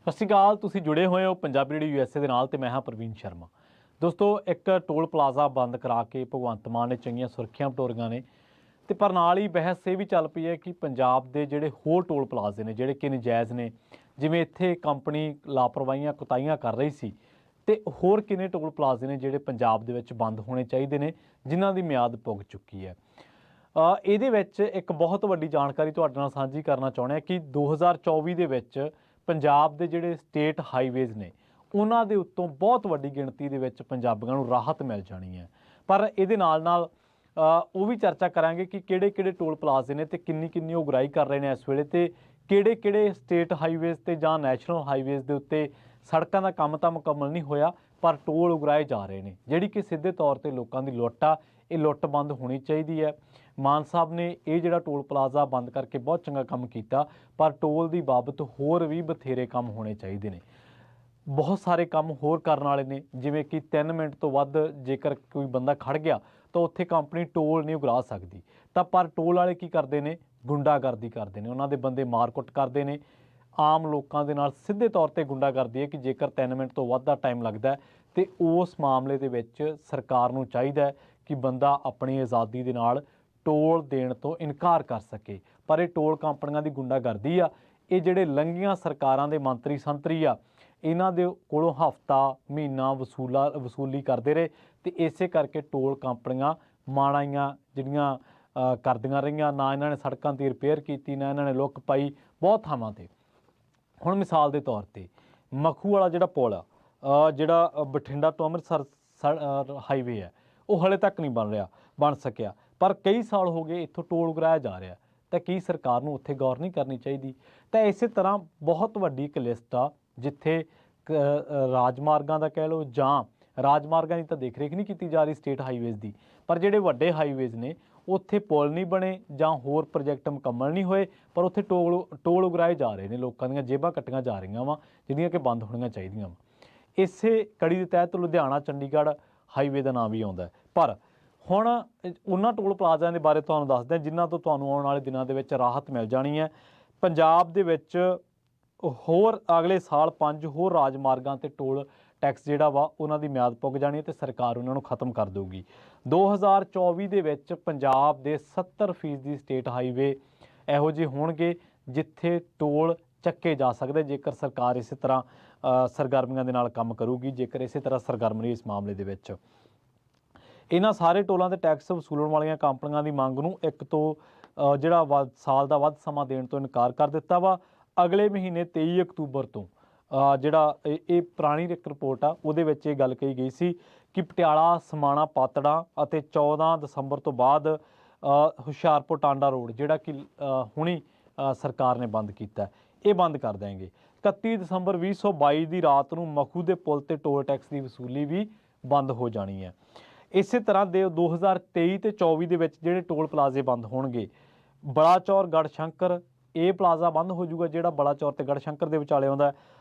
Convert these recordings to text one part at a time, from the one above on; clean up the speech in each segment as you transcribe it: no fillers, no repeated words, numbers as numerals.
ਸਤਿ ਸ਼੍ਰੀ ਅਕਾਲ। ਤੁਸੀਂ ਜੁੜੇ ਹੋਏ ਹੋ ਪੰਜਾਬੀ ਰੇਡੀਓ ਯੂਐਸਏ ਦੇ ਨਾਲ ਤੇ ਮੈਂ ਹਾਂ ਪ੍ਰਵੀਨ ਸ਼ਰਮਾ। ਦੋਸਤੋ, ਇੱਕ ਟੋਲ ਪਲਾਜ਼ਾ ਬੰਦ ਕਰਾ ਕੇ ਭਗਵੰਤ ਮਾਨ ਨੇ ਚੰਗੀਆਂ ਸੁਰੱਖਿਆ ਬਟੋਰੀਆਂ ਨੇ ਤੇ ਪਰ ਨਾਲ ਹੀ ਬਹਿਸ ਇਹ ਵੀ ਚੱਲ ਪਈ ਹੈ ਕਿ ਪੰਜਾਬ ਦੇ ਜਿਹੜੇ ਹੋਰ ਟੋਲ ਪਲਾਜ਼ੇ ਨੇ ਜਿਹੜੇ ਕਿ ਨਜਾਇਜ਼ ਨੇ, ਜਿਵੇਂ ਇੱਥੇ ਕੰਪਨੀ ਲਾਪਰਵਾਹੀਆਂ ਕੁਤਾਹੀਆਂ ਕਰ ਰਹੀ ਸੀ, ਤੇ ਹੋਰ ਕਿੰਨੇ ਟੋਲ ਪਲਾਜ਼ੇ ਨੇ ਜਿਹੜੇ ਪੰਜਾਬ ਦੇ ਵਿੱਚ ਬੰਦ ਹੋਣੇ ਚਾਹੀਦੇ ਨੇ ਜਿਨ੍ਹਾਂ ਦੀ ਮਿਆਦ ਪੁੱਗ ਚੁੱਕੀ ਹੈ। ਇਹਦੇ ਵਿੱਚ ਇੱਕ ਬਹੁਤ ਵੱਡੀ ਜਾਣਕਾਰੀ ਤੁਹਾਡੇ ਨਾਲ ਸਾਂਝੀ ਕਰਨਾ ਚਾਹੁੰਦੇ ਹਾਂ ਕਿ 2024 ਦੇ ਵਿੱਚ ਪੰਜਾਬ ਦੇ ਜਿਹੜੇ ਸਟੇਟ ਹਾਈਵੇਜ਼ ਨੇ ਉਹਨਾਂ ਦੇ ਉੱਤੋਂ ਬਹੁਤ ਵੱਡੀ ਗਿਣਤੀ ਦੇ ਵਿੱਚ ਪੰਜਾਬੀਆਂ ਨੂੰ ਰਾਹਤ ਮਿਲ ਜਾਣੀ ਹੈ। ਪਰ ਇਹਦੇ ਨਾਲ ਉਹ ਵੀ ਚਰਚਾ ਕਰਾਂਗੇ ਕਿ ਕਿਹੜੇ ਟੋਲ ਪਲਾਜ਼ੇ ਨੇ ਤੇ ਕਿੰਨੀ ਉਗਰਾਈ ਕਰ ਰਹੇ ਨੇ ਇਸ ਵੇਲੇ, ਤੇ ਕਿਹੜੇ ਸਟੇਟ ਹਾਈਵੇਜ਼ ਤੇ ਜਾਂ ਨੈਸ਼ਨਲ ਹਾਈਵੇਜ਼ ਦੇ ਉੱਤੇ ਸੜਕਾਂ ਦਾ ਕੰਮ ਤਾਂ ਮੁਕੰਮਲ ਨਹੀਂ ਹੋਇਆ ਪਰ ਟੋਲ ਉਗਰਾਏ ਜਾ ਰਹੇ ਨੇ, ਜਿਹੜੀ ਕਿ ਸਿੱਧੇ ਤੌਰ ਤੇ ਲੋਕਾਂ ਦੀ ਲੁੱਟ ਆ। ਇਹ ਲੁੱਟ ਬੰਦ ਹੋਣੀ ਚਾਹੀਦੀ ਹੈ। ਮਾਨ ਸਾਹਿਬ ਨੇ ਇਹ ਜਿਹੜਾ ਟੋਲ ਪਲਾਜ਼ਾ ਬੰਦ ਕਰਕੇ ਬਹੁਤ ਚੰਗਾ ਕੰਮ ਕੀਤਾ, ਪਰ ਟੋਲ ਦੀ ਬਾਬਤ ਹੋਰ ਵੀ ਬਥੇਰੇ ਕੰਮ ਹੋਣੇ ਚਾਹੀਦੇ ਨੇ। ਬਹੁਤ ਸਾਰੇ ਕੰਮ ਹੋਰ ਕਰਨ ਵਾਲੇ ਨੇ, ਜਿਵੇਂ ਕਿ 3 ਮਿੰਟ ਤੋਂ ਵੱਧ ਜੇਕਰ ਕੋਈ ਬੰਦਾ ਖੜ ਗਿਆ ਤਾਂ ਉੱਥੇ ਕੰਪਨੀ ਟੋਲ ਨਹੀਂ ਉਗਰਾ ਸਕਦੀ, ਤਾਂ ਪਰ ਟੋਲ ਵਾਲੇ ਕੀ ਕਰਦੇ ਨੇ? ਗੁੰਡਾਗਰਦੀ ਕਰਦੇ ਨੇ, ਉਹਨਾਂ ਦੇ ਬੰਦੇ ਮਾਰਕੁੱਟ ਕਰਦੇ ਨੇ। ਆਮ ਲੋਕਾਂ ਦੇ ਨਾਲ ਸਿੱਧੇ ਤੌਰ ਤੇ ਗੁੰਡਾਗਰਦੀ ਹੈ ਕਿ ਜੇਕਰ 3 ਮਿੰਟ ਤੋਂ ਵੱਧ ਦਾ ਟਾਈਮ ਲੱਗਦਾ ਤੇ ਉਸ ਮਾਮਲੇ ਦੇ ਵਿੱਚ ਸਰਕਾਰ ਨੂੰ ਚਾਹੀਦਾ ਕਿ ਬੰਦਾ ਆਪਣੀ ਆਜ਼ਾਦੀ ਦੇ ਨਾਲ ਟੋਲ ਦੇਣ ਤੋਂ ਇਨਕਾਰ ਕਰ ਸਕੇ। ਪਰ ਇਹ ਟੋਲ ਕੰਪਨੀਆਂ ਦੀ ਗੁੰਡਾਗਰਦੀ ਆ। ਇਹ ਜਿਹੜੇ ਲੰਘੀਆਂ ਸਰਕਾਰਾਂ ਦੇ ਮੰਤਰੀ ਸੰਤਰੀ ਆ, ਇਹਨਾਂ ਦੇ ਕੋਲੋਂ ਹਫ਼ਤਾ ਮਹੀਨਾ ਵਸੂਲੀ ਕਰਦੇ ਰਹੇ ਤੇ ਇਸੇ ਕਰਕੇ ਟੋਲ ਕੰਪਨੀਆਂ ਮਾਣਾਈਆਂ ਜਿਹੜੀਆਂ ਕਰਦੀਆਂ ਰਹੀਆਂ। ਨਾ ਇਹਨਾਂ ਨੇ ਸੜਕਾਂ ਦੀ ਰਿਪੇਅਰ ਕੀਤੀ, ਨਾ ਇਹਨਾਂ ਨੇ ਲੁੱਕ ਪਾਈ ਬਹੁਤ ਥਾਵਾਂ ਤੇ। ਹੁਣ ਮਿਸਾਲ ਦੇ ਤੌਰ ਤੇ ਮਖੂ ਵਾਲਾ ਜਿਹੜਾ ਪੁਲ ਆ, ਜਿਹੜਾ ਬਠਿੰਡਾ ਤੋਂ ਅੰਮ੍ਰਿਤਸਰ ਹਾਈਵੇ ਹੈ, ਉਹ ਹਲੇ ਤੱਕ ਨਹੀਂ ਬਣ ਸਕਿਆ, ਪਰ ਕਈ ਸਾਲ ਹੋ ਗਏ ਇੱਥੋਂ ਟੋਲ ਉਗਰਾਇਆ ਜਾ ਰਿਹਾ। ਤਾਂ ਕੀ ਸਰਕਾਰ ਨੂੰ ਉੱਥੇ ਗੌਰ ਨਹੀਂ ਕਰਨੀ ਚਾਹੀਦੀ? ਤਾਂ ਇਸੇ ਤਰ੍ਹਾਂ ਬਹੁਤ ਵੱਡੀ ਇੱਕ ਲਿਸਟ ਆ ਜਿੱਥੇ ਰਾਜਮਾਰਗਾਂ ਦਾ ਕਹਿ ਲਓ, ਜਾਂ ਰਾਜਮਾਰਗਾਂ ਦੀ ਤਾਂ ਦੇਖ ਰੇਖ ਨਹੀਂ ਕੀਤੀ ਜਾ ਰਹੀ ਸਟੇਟ ਹਾਈਵੇਜ਼ ਦੀ, ਪਰ ਜਿਹੜੇ ਵੱਡੇ ਹਾਈਵੇਜ਼ ਨੇ ਉੱਥੇ ਪੁਲ ਨਹੀਂ ਬਣੇ ਜਾਂ ਹੋਰ ਪ੍ਰੋਜੈਕਟ ਮੁਕੰਮਲ ਨਹੀਂ ਹੋਏ, ਪਰ ਉੱਥੇ ਟੋਲ ਉਗਰਾਏ ਜਾ ਰਹੇ ਨੇ। ਲੋਕਾਂ ਦੀਆਂ ਜੇਬਾਂ ਕੱਟੀਆਂ ਜਾ ਰਹੀਆਂ ਵਾ, ਜਿਹੜੀਆਂ ਕਿ ਬੰਦ ਹੋਣੀਆਂ ਚਾਹੀਦੀਆਂ ਵਾ। ਇਸੇ ਕੜੀ ਦੇ ਤਹਿਤ ਲੁਧਿਆਣਾ ਚੰਡੀਗੜ੍ਹ ਹਾਈਵੇ ਦਾ ਨਾਮ ਵੀ ਆਉਂਦਾ। ਪਰ ਹੁਣ ਉਹਨਾਂ ਟੋਲ ਪਲਾਜ਼ਿਆਂ ਦੇ ਬਾਰੇ ਤੁਹਾਨੂੰ ਦੱਸਦੇ ਹਾਂ ਜਿਨ੍ਹਾਂ ਤੋਂ ਤੁਹਾਨੂੰ ਆਉਣ ਵਾਲੇ ਦਿਨਾਂ ਦੇ ਵਿੱਚ ਰਾਹਤ ਮਿਲ ਜਾਣੀ ਹੈ। ਪੰਜਾਬ ਦੇ ਵਿੱਚ ਹੋਰ ਅਗਲੇ ਸਾਲ 5 ਹੋਰ ਰਾਜਮਾਰਗਾਂ ਤੇ ਟੋਲ ਟੈਕਸ ਜਿਹੜਾ ਵਾ ਉਹਨਾਂ ਦੀ ਮਿਆਦ ਪੁੱਗ ਜਾਣੀ ਹੈ ਤੇ ਸਰਕਾਰ ਉਹਨਾਂ ਨੂੰ ਖਤਮ ਕਰ ਦੇਊਗੀ। 2024 ਦੇ ਵਿੱਚ ਪੰਜਾਬ ਦੇ 70% ਸਟੇਟ ਹਾਈਵੇ ਇਹੋ ਜਿਹੇ ਹੋਣਗੇ ਜਿੱਥੇ ਟੋਲ ਚੱਕੇ ਜਾ ਸਕਦੇ ਜੇਕਰ ਸਰਕਾਰ ਇਸੇ ਤਰ੍ਹਾਂ ਸਰਗਰਮੀਆਂ ਦੇ ਨਾਲ ਕੰਮ ਕਰੂਗੀ। ਜੇਕਰ ਇਸੇ ਤਰ੍ਹਾਂ ਸਰਗਰਮੀ ਇਸ ਮਾਮਲੇ ਦੇ ਵਿੱਚ ਇਹਨਾਂ ਸਾਰੇ ਟੋਲਾਂ 'ਤੇ ਟੈਕਸ ਵਸੂਲਣ ਵਾਲੀਆਂ ਕੰਪਨੀਆਂ ਦੀ ਮੰਗ ਨੂੰ ਇੱਕ ਤੋਂ ਜਿਹੜਾ ਸਾਲ ਦਾ ਵੱਧ ਸਮਾਂ ਦੇਣ ਤੋਂ ਇਨਕਾਰ ਕਰ ਦਿੱਤਾ ਵਾ। ਅਗਲੇ ਮਹੀਨੇ 23 ਅਕਤੂਬਰ ਤੋਂ ਜਿਹੜਾ ਇਹ ਪੁਰਾਣੀ ਇੱਕ ਰਿਪੋਰਟ ਆ ਉਹਦੇ ਵਿੱਚ ਇਹ ਗੱਲ ਕਹੀ ਗਈ ਸੀ ਕਿ ਪਟਿਆਲਾ ਸਮਾਣਾ ਪਾਤੜਾਂ ਅਤੇ 14 ਦਸੰਬਰ ਤੋਂ ਬਾਅਦ ਹੁਸ਼ਿਆਰਪੁਰ ਟਾਂਡਾ ਰੋਡ ਜਿਹੜਾ ਕਿ ਹੁਣੀ ਸਰਕਾਰ ਨੇ ਬੰਦ ਕੀਤਾ, ਇਹ ਬੰਦ ਕਰ ਦੇਣਗੇ। 31 ਦਸੰਬਰ 2022 ਦੀ ਰਾਤ ਨੂੰ ਮਖੂ ਦੇ ਪੁਲ ਤੇ ਟੋਲ ਟੈਕਸ ਦੀ ਵਸੂਲੀ ਵੀ ਬੰਦ ਹੋ ਜਾਣੀ ਹੈ। ਇਸੇ ਤਰ੍ਹਾਂ ਦੇ 2023 ਤੇ 24 ਦੇ ਵਿੱਚ ਜਿਹੜੇ ਟੋਲ ਪਲਾਜ਼ੇ ਬੰਦ ਹੋਣਗੇ, ਬਲਾਚੌਰ ਗੜਸ਼ੰਕਰ ਇਹ ਪਲਾਜ਼ਾ ਬੰਦ ਹੋ ਜਾਊਗਾ ਜਿਹੜਾ ਬਲਾਚੌਰ ਤੇ ਗੜਸ਼ੰਕਰ ਦੇ ਵਿਚਾਲੇ ਆਉਂਦਾ।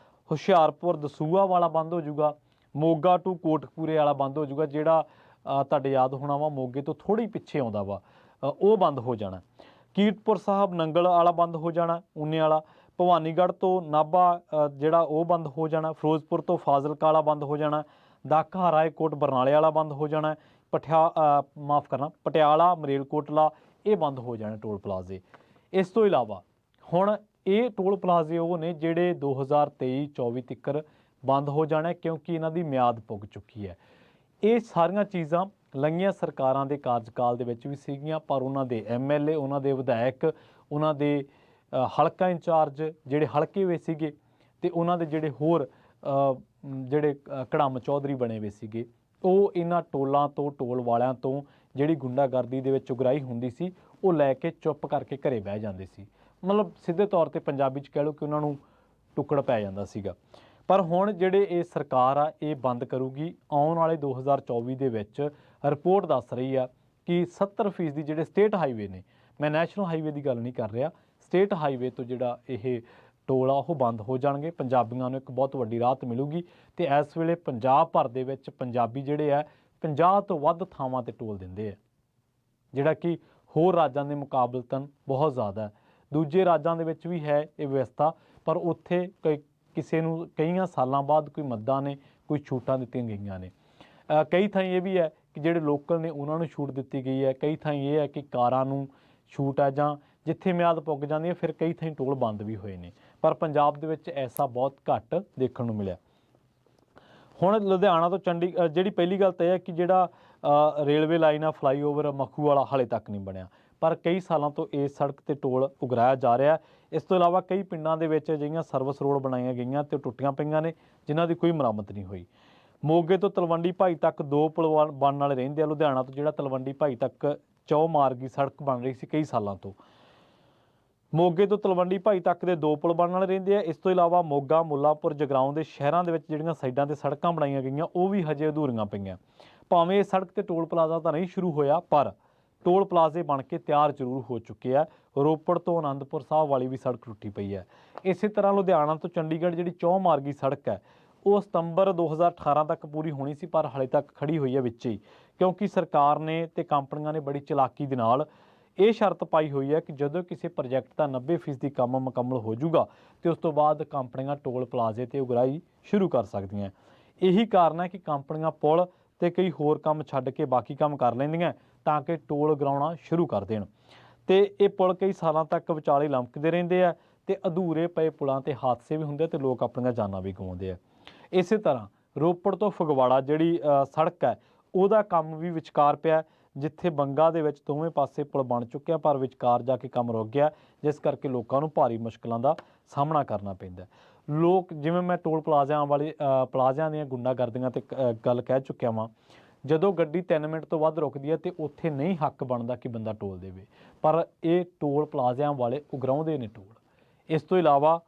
ਹੁਸ਼ਿਆਰਪੁਰ ਦਸੂਹਾ ਵਾਲਾ ਬੰਦ ਹੋ ਜਾਊਗਾ। ਮੋਗਾ ਟੂ ਕੋਟਕਪੂਰੇ ਵਾਲਾ ਬੰਦ ਹੋ ਜਾਊਗਾ, ਜਿਹੜਾ ਤੁਹਾਡੇ ਯਾਦ ਹੋਣਾ ਵਾ ਮੋਗੇ ਤੋਂ ਥੋੜ੍ਹੀ ਪਿੱਛੇ ਆਉਂਦਾ ਵਾ, ਉਹ ਬੰਦ ਹੋ ਜਾਣਾ। ਕੀਰਤਪੁਰ ਸਾਹਿਬ ਨੰਗਲ ਵਾਲਾ ਬੰਦ ਹੋ ਜਾਣਾ, ਊਨੇ ਵਾਲਾ। ਭਵਾਨੀਗੜ੍ਹ ਤੋਂ ਨਾਭਾ ਜਿਹੜਾ ਉਹ ਬੰਦ ਹੋ ਜਾਣਾ। ਫਿਰੋਜ਼ਪੁਰ ਤੋਂ ਫਾਜ਼ਿਲਕਾ ਵਾਲਾ ਬੰਦ ਹੋ ਜਾਣਾ। ਦਾਖਾ ਰਾਏਕੋਟ ਬਰਨਾਲੇ ਵਾਲਾ ਬੰਦ ਹੋ ਜਾਣਾ। ਪਟਿਆਲਾ ਮਰੇਲਕੋਟਲਾ ਇਹ ਬੰਦ ਹੋ ਜਾਣੇ ਟੋਲ ਪਲਾਜ਼ੇ। ਇਸ ਤੋਂ ਇਲਾਵਾ ਹੁਣ ਇਹ ਟੋਲ ਪਲਾਜ਼ੇ ਉਹ ਨੇ ਜਿਹੜੇ 2023-24 ਤੱਕ ਬੰਦ ਹੋ ਜਾਣਾ ਕਿਉਂਕਿ ਇਹਨਾਂ ਦੀ ਮਿਆਦ ਪੁੱਗ ਚੁੱਕੀ ਹੈ। ਇਹ ਸਾਰੀਆਂ ਚੀਜ਼ਾਂ ਲੰਘੀਆਂ ਸਰਕਾਰਾਂ ਦੇ ਕਾਰਜਕਾਲ ਦੇ ਵਿੱਚ ਵੀ ਸੀਗੀਆਂ, ਪਰ ਉਹਨਾਂ ਦੇ MLA, ਉਹਨਾਂ ਦੇ ਵਿਧਾਇਕ, ਉਹਨਾਂ ਦੇ ਹਲਕਾ ਇੰਚਾਰਜ ਜਿਹੜੇ ਹਲਕੇ ਹੋਏ ਸੀਗੇ ਤੇ ਉਹਨਾਂ ਦੇ ਜਿਹੜੇ ਹੋਰ ਜਿਹੜੇ ਕੜਮ ਚੌਧਰੀ ਬਣੇ ਹੋਏ ਸੀਗੇ, ਉਹ ਇਹਨਾਂ ਟੋਲਾਂ ਤੋਂ, ਟੋਲ ਵਾਲਿਆਂ ਤੋਂ ਜਿਹੜੀ ਗੁੰਡਾਗਰਦੀ ਦੇ ਵਿੱਚ ਉਗਰਾਹੀ ਹੁੰਦੀ ਸੀ ਉਹ ਲੈ ਕੇ ਚੁੱਪ ਕਰਕੇ ਘਰੇ ਬਹਿ ਜਾਂਦੇ ਸੀ। ਮਤਲਬ ਸਿੱਧੇ ਤੌਰ ਤੇ ਪੰਜਾਬੀ 'ਚ ਕਹਿ ਲਓ ਕਿ ਉਹਨਾਂ ਨੂੰ ਟੁੱਕੜ ਪੈ ਜਾਂਦਾ ਸੀਗਾ। ਪਰ ਹੁਣ ਜਿਹੜੇ ਇਹ ਸਰਕਾਰ ਆ ਇਹ ਬੰਦ ਕਰੂਗੀ। ਆਉਣ ਵਾਲੇ 2024 ਦੇ ਵਿੱਚ ਰਿਪੋਰਟ ਦੱਸ ਰਹੀ ਆ ਕਿ 70% ਜਿਹੜੇ ਸਟੇਟ ਹਾਈਵੇ ਨੇ, ਮੈਂ ਨੈਸ਼ਨਲ ਹਾਈਵੇ ਦੀ ਗੱਲ ਨਹੀਂ ਕਰ ਰਿਹਾ, ਸਟੇਟ ਹਾਈਵੇ ਤੋਂ ਜਿਹੜਾ ਇਹ ਟੋਲ ਆ ਉਹ ਬੰਦ ਹੋ ਜਾਣਗੇ। ਪੰਜਾਬੀਆਂ ਨੂੰ ਇੱਕ ਬਹੁਤ ਵੱਡੀ ਰਾਹਤ ਮਿਲੂਗੀ ਤੇ ਇਸ ਵੇਲੇ ਪੰਜਾਬ ਭਰ ਦੇ ਵਿੱਚ ਪੰਜਾਬੀ ਜਿਹੜੇ ਆ 50 ਤੋਂ ਵੱਧ ਥਾਵਾਂ ਤੇ ਟੋਲ ਦਿੰਦੇ ਆ, ਜਿਹੜਾ ਕਿ ਹੋਰ ਰਾਜਾਂ ਦੇ ਮੁਕਾਬਲਤਨ ਬਹੁਤ ਜ਼ਿਆਦਾ ਹੈ। ਦੂਜੇ ਰਾਜਾਂ ਦੇ ਵਿੱਚ ਵੀ ਹੈ ਇਹ ਵਿਵਸਥਾ, ਪਰ ਉੱਥੇ ਕਿਸੇ ਨੂੰ ਕਈਆਂ ਸਾਲਾਂ ਬਾਅਦ ਕੋਈ ਮੱਦਾਂ ਨੇ, ਕੋਈ ਛੂਟਾਂ ਦਿੱਤੀਆਂ ਗਈਆਂ ਨੇ। ਕਈ ਥਾਈਂ ਇਹ ਵੀ ਹੈ ਕਿ ਜਿਹੜੇ ਲੋਕਲ ਨੇ ਉਹਨਾਂ ਨੂੰ ਛੂਟ ਦਿੱਤੀ ਗਈ ਹੈ, ਕਈ ਥਾਈਂ ਇਹ ਹੈ ਕਿ ਕਾਰਾਂ ਨੂੰ ਛੂਟ ਹੈ, ਜਾਂ ਜਿੱਥੇ ਮਿਆਦ ਪੁੱਗ ਜਾਂਦੀ ਹੈ ਫਿਰ ਕਈ ਥਾਈਂ ਟੋਲ ਬੰਦ ਵੀ ਹੋਏ ਨੇ। ਪਰ ਪੰਜਾਬ ਦੇ ਵਿੱਚ ਐਸਾ ਬਹੁਤ ਘੱਟ ਦੇਖਣ ਨੂੰ ਮਿਲਿਆ। ਹੁਣ ਲੁਧਿਆਣਾ ਤੋਂ ਚੰਡੀਗੜ੍ਹ, ਜਿਹੜੀ ਪਹਿਲੀ ਗੱਲ ਤਾਂ ਇਹ ਹੈ ਕਿ ਜਿਹੜਾ ਰੇਲਵੇ ਲਾਈਨ ਆ ਫਲਾਈਓਵਰ ਮੱਖੂ ਵਾਲਾ ਹਾਲੇ ਤੱਕ ਨਹੀਂ ਬਣਿਆ, ਪਰ ਕਈ ਸਾਲਾਂ ਤੋਂ ਇਸ ਸੜਕ ਤੇ ਟੋਲ ਉਗਰਾਇਆ ਜਾ ਰਿਹਾ। ਇਸ ਤੋਂ ਇਲਾਵਾ ਕਈ ਪਿੰਡਾਂ ਦੇ ਵਿੱਚ ਅਜਿਹੀਆਂ ਸਰਵਿਸ ਰੋਡ ਬਣਾਈਆਂ ਗਈਆਂ ਤੇ ਟੁੱਟੀਆਂ ਪਈਆਂ ਨੇ, ਜਿਨ੍ਹਾਂ ਦੀ ਕੋਈ ਮੁਰੰਮਤ ਨਹੀਂ ਹੋਈ। ਮੋਗੇ ਤੋਂ ਤਲਵੰਡੀ ਭਾਈ ਤੱਕ 2 ਪੁਲ ਬਣਨ ਵਾਲੇ ਰਹਿੰਦੇ ਆ। ਲੁਧਿਆਣਾ ਤੋਂ ਜਿਹੜਾ ਤਲਵੰਡੀ ਭਾਈ ਤੱਕ ਚੌਮਾਰਗੀ ਸੜਕ ਬਣ ਰਹੀ ਸੀ ਕਈ ਸਾਲਾਂ ਤੋਂ, ਮੋਗੇ ਤੋਂ ਤਲਵੰਡੀ ਭਾਈ ਤੱਕ ਦੇ 2 ਪੁਲ ਬਣਨ ਵਾਲੇ ਰਹਿੰਦੇ ਆ। ਇਸ ਤੋਂ ਇਲਾਵਾ ਮੋਗਾ, ਮੁੱਲਾਂਪੁਰ, ਜਗਰਾਉਂ ਦੇ ਸ਼ਹਿਰਾਂ ਦੇ ਵਿੱਚ ਜਿਹੜੀਆਂ ਸਾਈਡਾਂ ਤੇ ਸੜਕਾਂ ਬਣਾਈਆਂ ਗਈਆਂ ਉਹ ਵੀ ਹਜੇ ਅਧੂਰੀਆਂ ਪਈਆਂ। ਭਾਵੇਂ ਇਸ ਸੜਕ ਤੇ ਟੋਲ ਪਲਾਜ਼ਾ ਤਾਂ ਨਹੀਂ ਸ਼ੁਰੂ ਹੋਇਆ, ਪਰ ਟੋਲ ਪਲਾਜ਼ੇ ਬਣ ਕੇ ਤਿਆਰ ਜ਼ਰੂਰ ਹੋ ਚੁੱਕੇ ਆ। ਰੋਪੜ ਤੋਂ ਅਨੰਦਪੁਰ ਸਾਹਿਬ ਵਾਲੀ ਵੀ ਸੜਕ ਟੁੱਟੀ ਪਈ ਹੈ। ਇਸੇ ਤਰ੍ਹਾਂ ਲੁਧਿਆਣਾ ਤੋਂ ਚੰਡੀਗੜ੍ਹ ਜਿਹੜੀ ਚੌਮਾਰਗੀ ਸੜਕ ਹੈ ਉਹ ਸਤੰਬਰ 2018 ਤੱਕ ਪੂਰੀ ਹੋਣੀ ਸੀ, ਪਰ ਹਾਲੇ ਤੱਕ ਖੜੀ ਹੋਈ ਹੈ ਵਿੱਚ ਹੀ, ਕਿਉਂਕਿ ਸਰਕਾਰ ਨੇ ਤੇ ਕੰਪਨੀਆਂ ਨੇ ਬੜੀ ਚਲਾਕੀ ਦੇ ਨਾਲ ਇਹ ਸ਼ਰਤ ਪਾਈ ਹੋਈ ਹੈ ਕਿ ਜਦੋਂ ਕਿਸੇ ਪ੍ਰੋਜੈਕਟ ਦਾ 90% ਕੰਮ ਮੁਕੰਮਲ ਹੋ ਜਾਊਗਾ ਤੇ ਉਸ ਤੋਂ ਬਾਅਦ ਕੰਪਨੀਆਂ ਟੋਲ ਪਲਾਜ਼ੇ ਤੇ ਉਗਰਾਹੀ ਸ਼ੁਰੂ ਕਰ ਸਕਦੀਆਂ। ਇਹੀ ਕਾਰਨ ਹੈ ਕਿ ਕੰਪਨੀਆਂ ਪੁਲ ਤੇ ਕਈ ਹੋਰ ਕੰਮ ਛੱਡ ਕੇ ਬਾਕੀ ਕੰਮ ਕਰ ਲੈਂਦੀਆਂ ਤਾਂ ਕਿ ਟੋਲ ਉਗਰਾਉਣਾ ਸ਼ੁਰੂ ਕਰ ਦੇਣ। ਤੇ ਇਹ ਪੁਲ ਕਈ ਸਾਲਾਂ ਤੱਕ ਵਿਚਾਲੇ ਲਮਕਦੇ ਰਹਿੰਦੇ ਆ ਤੇ ਅਧੂਰੇ ਪਏ ਪੁਲਾਂ ਤੇ ਹਾਦਸੇ ਵੀ ਹੁੰਦੇ ਤੇ ਲੋਕ ਆਪਣੀਆਂ ਜਾਨਾਂ ਵੀ ਗਵਾਉਂਦੇ ਆ। ਇਸੇ ਤਰ੍ਹਾਂ ਰੋਪੜ ਤੋਂ ਫਗਵਾੜਾ ਜਿਹੜੀ ਸੜਕ ਹੈ ਉਹਦਾ ਕੰਮ ਵੀ ਵਿਚਕਾਰ ਪਿਆ, ਜਿੱਥੇ ਬੰਗਾ ਦੇ ਵਿੱਚ ਦੋਵੇਂ ਪਾਸੇ ਪੁਲ ਬਣ ਚੁੱਕਿਆ ਪਰ ਵਿਚਕਾਰ ਜਾ ਕੇ ਕੰਮ ਰੁਕ ਗਿਆ, ਜਿਸ ਕਰਕੇ ਲੋਕਾਂ ਨੂੰ ਭਾਰੀ ਮੁਸ਼ਕਲਾਂ ਦਾ ਸਾਹਮਣਾ ਕਰਨਾ ਪੈਂਦਾ। ਲੋਕ, ਜਿਵੇਂ ਮੈਂ ਟੋਲ ਪਲਾਜ਼ਿਆਂ ਦੀਆਂ ਗੁੰਡਾਗਰਦੀਆਂ ਤੇ ਗੱਲ ਕਹਿ ਚੁੱਕਿਆ ਵਾਂ, ਜਦੋਂ ਗੱਡੀ 3 ਮਿੰਟ ਤੋਂ ਵੱਧ ਰੁਕਦੀ ਹੈ ਤੇ ਉੱਥੇ ਨਹੀਂ ਹੱਕ ਬਣਦਾ ਕਿ ਬੰਦਾ ਟੋਲ ਦੇਵੇ, ਪਰ ਇਹ ਟੋਲ ਪਲਾਜ਼ਿਆਂ ਵਾਲੇ ਉਗਰਾਉਂਦੇ ਨੇ ਟੋਲ। ਇਸ ਤੋਂ ਇਲਾਵਾ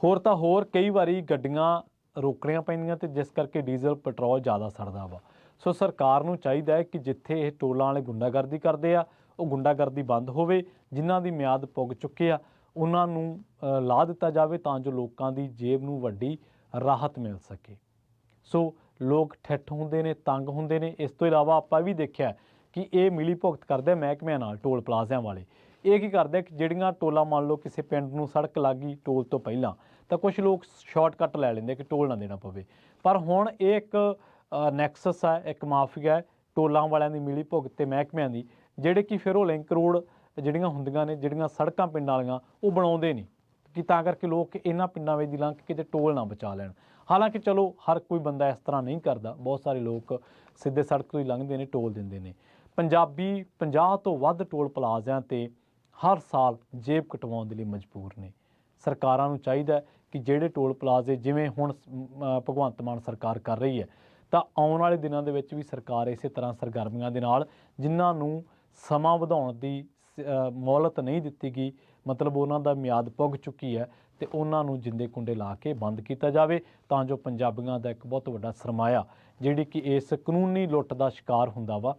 ਹੋਰ ਤਾਂ ਹੋਰ ਕਈ ਵਾਰੀ ਗੱਡੀਆਂ ਰੋਕਣੀਆਂ ਪੈਂਦੀਆਂ ਤੇ ਜਿਸ ਕਰਕੇ ਡੀਜ਼ਲ ਪੈਟਰੋਲ ਜ਼ਿਆਦਾ ਸੜਦਾ ਵਾ। ਸੋ ਸਰਕਾਰ ਨੂੰ ਚਾਹੀਦਾ ਹੈ ਕਿ ਜਿੱਥੇ ਇਹ ਟੋਲਾਂ ਵਾਲੇ ਗੁੰਡਾਗਰਦੀ ਕਰਦੇ ਆ ਉਹ ਗੁੰਡਾਗਰਦੀ ਬੰਦ ਹੋਵੇ, ਜਿਨ੍ਹਾਂ ਦੀ ਮਿਆਦ ਪੁੱਗ ਚੁੱਕੇ ਆ ਉਹਨਾਂ ਨੂੰ ਲਾ ਦਿੱਤਾ ਜਾਵੇ ਤਾਂ ਜੋ ਲੋਕਾਂ ਦੀ ਜੇਬ ਨੂੰ ਵੱਡੀ ਰਾਹਤ ਮਿਲ ਸਕੇ। ਸੋ ਲੋਕ ਠੱਠ ਹੁੰਦੇ ਨੇ, ਤੰਗ ਹੁੰਦੇ ਨੇ। ਇਸ ਤੋਂ ਇਲਾਵਾ ਆਪਾਂ ਵੀ ਦੇਖਿਆ ਕਿ ਇਹ ਮਿਲੀ ਭੁਗਤ ਕਰਦੇ ਮਹਿਕਮਿਆਂ ਨਾਲ, ਟੋਲ ਪਲਾਜ਼ਿਆਂ ਵਾਲੇ। ਇਹ ਕੀ ਕਰਦੇ ਕਿ ਜਿਹੜੀਆਂ ਟੋਲਾਂ, ਮੰਨ ਲਓ ਕਿਸੇ ਪਿੰਡ ਨੂੰ ਸੜਕ ਲੱਗ ਗਈ ਟੋਲ ਤੋਂ ਪਹਿਲਾਂ, ਤਾਂ ਕੁਝ ਲੋਕ ਸ਼ਾਰਟਕੱਟ ਲੈ ਲੈਂਦੇ ਕਿ ਟੋਲ ਨਾ ਦੇਣਾ ਪਵੇ। ਪਰ ਹੁਣ ਇਹ ਇੱਕ ਨੈਕਸਸ ਹੈ, ਇੱਕ ਮਾਫੀਆ ਹੈ ਟੋਲਾਂ ਵਾਲਿਆਂ ਦੀ ਮਿਲੀ ਭੁਗਤ ਤੇ ਮਹਿਕਮਿਆਂ ਦੀ, ਜਿਹੜੇ ਕਿ ਫਿਰ ਉਹ ਲਿੰਕ ਰੋਡ ਜਿਹੜੀਆਂ ਹੁੰਦੀਆਂ ਨੇ, ਜਿਹੜੀਆਂ ਸੜਕਾਂ ਪਿੰਡਾਂ ਵਾਲੀਆਂ, ਉਹ ਬਣਾਉਂਦੇ ਨਹੀਂ ਕਿ ਤਾਂ ਕਰਕੇ ਲੋਕ ਇਹਨਾਂ ਪਿੰਡਾਂ ਵਿੱਚ ਦੀ ਲੰਘ ਕੇ ਕਿਤੇ ਟੋਲ ਨਾ ਬਚਾ ਲੈਣ। ਹਾਲਾਂਕਿ ਚਲੋ ਹਰ ਕੋਈ ਬੰਦਾ ਇਸ ਤਰ੍ਹਾਂ ਨਹੀਂ ਕਰਦਾ, ਬਹੁਤ ਸਾਰੇ ਲੋਕ ਸਿੱਧੇ ਸੜਕ ਤੋਂ ਹੀ ਲੰਘਦੇ ਨੇ, ਟੋਲ ਦਿੰਦੇ ਨੇ। ਪੰਜਾਬੀ 50 ਤੋਂ ਵੱਧ ਟੋਲ ਪਲਾਜ਼ਿਆਂ ਤੇ ਹਰ ਸਾਲ ਜੇਬ ਕਟਵਾਉਣ ਦੇ ਲਈ ਮਜਬੂਰ ਨੇ। ਸਰਕਾਰਾਂ ਨੂੰ ਚਾਹੀਦਾ ਕਿ ਜਿਹੜੇ ਟੋਲ ਪਲਾਜ਼ੇ, ਜਿਵੇਂ ਹੁਣ ਭਗਵੰਤ ਮਾਨ ਸਰਕਾਰ ਕਰ ਰਹੀ ਹੈ, ਤਾਂ ਆਉਣ ਵਾਲੇ ਦਿਨਾਂ ਦੇ ਵਿੱਚ ਵੀ ਸਰਕਾਰ ਇਸੇ ਤਰ੍ਹਾਂ ਸਰਗਰਮੀਆਂ ਦੇ ਨਾਲ, ਜਿਨ੍ਹਾਂ ਨੂੰ ਸਮਾਂ ਵਧਾਉਣ ਦੀ ਮੌਲਤ ਨਹੀਂ ਦਿੱਤੀ ਗਈ, ਮਤਲਬ ਉਹਨਾਂ ਦਾ ਮਿਆਦ ਪੁੱਗ ਚੁੱਕੀ ਹੈ, ਤੇ ਉਹਨਾਂ ਨੂੰ ਜਿੰਦੇ ਕੁੰਡੇ ਲਾ ਕੇ ਬੰਦ ਕੀਤਾ ਜਾਵੇ, ਤਾਂ ਜੋ ਪੰਜਾਬੀਆਂ ਦਾ ਇੱਕ ਬਹੁਤ ਵੱਡਾ ਸਰਮਾਇਆ ਜਿਹੜੀ ਕਿ ਇਸ ਕਾਨੂੰਨੀ ਲੁੱਟ ਦਾ ਸ਼ਿਕਾਰ ਹੁੰਦਾ ਵਾ